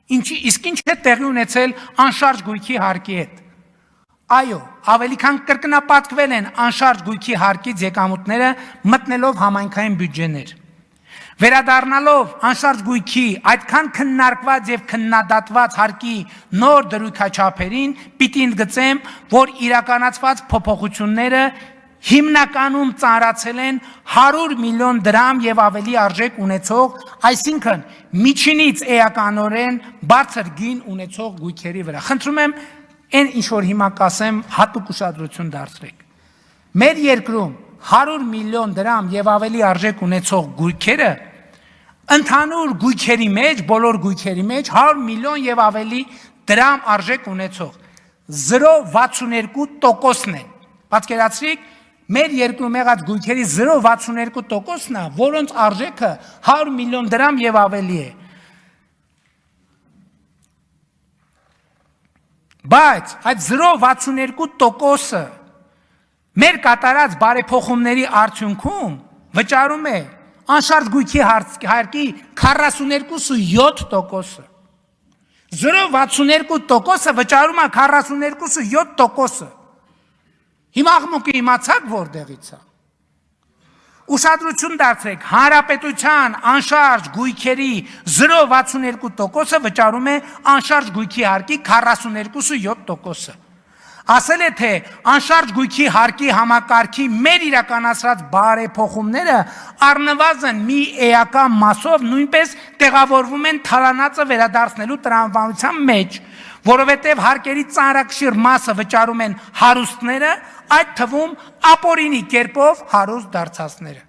Իսկ ինչ է տեղի ունեցել անշարժ գույքի հարկի հետ։ Այո, ավելի քան կրկնապատկվել են անշարժ գույքի հարկից եկամուտները մտնելով համայնքային բյուջեներ։ Վերադառնալով անշարժ գույքի այդքան քննարկված եւ քննադատված հարկի նոր դրույքաչափերին, պիտի ընդգծեմ, որ իրականացված փոփոխությունները հիմնականում ծանրացել են 100 միլիոն դրամ եւ ավելի արժեք ունեցող, այսինքն միջինից էականորեն բարձր գին ունեցող գույքերի վրա։ Խնդրում եմ, այն ինչ որ հիմա կասեմ, հատուկ ուշադրություն դարձրեք։ Մեր երկրում 100 միլիոն դրամ եւ ավելի արժեք ունեցող գույքերը ընդհանուր գույքերի մեջ, բոլոր գույքերի մեջ 100 միլիոն եւ ավելի դրամ արժեք ունեցող 0.62%-ն են։ Պատկերացրեք, մեր երկրում եղած գույքերի 0.62%-ն է, որոնց արժեքը 100 միլիոն դրամ եւ ավելի է։ Բայց այդ 0.62%-ը մեր կատարած բարեփոխումների արդյունքում վճարում է անշարժ գույքի հարկի 42.7%-ը։ 0.62%-ը վճարում է 42.7%-ը։ Հիմա աղմուկը իմացաք որտեղից է։ Ուշադրություն դարձրեք, հանրապետության անշարժ գույքերի 0.62%-ը վճարում է անշարժ գույքի հարկի 42.7%-ը։ Ասել է, թե անշարժ գույքի հարկի համակարգի մեր իրականացրած բարեփոխումները առնվազն մի էական մասով նույնպես տեղավորվում են թալանածը վերադարձնելու տրամաբանության մեջ, որովհետև հարկերի ծանրակշիռ մասը վճարում են հարուստները, այդ թվում ապօրինի կերպով հարուստ դարձածները։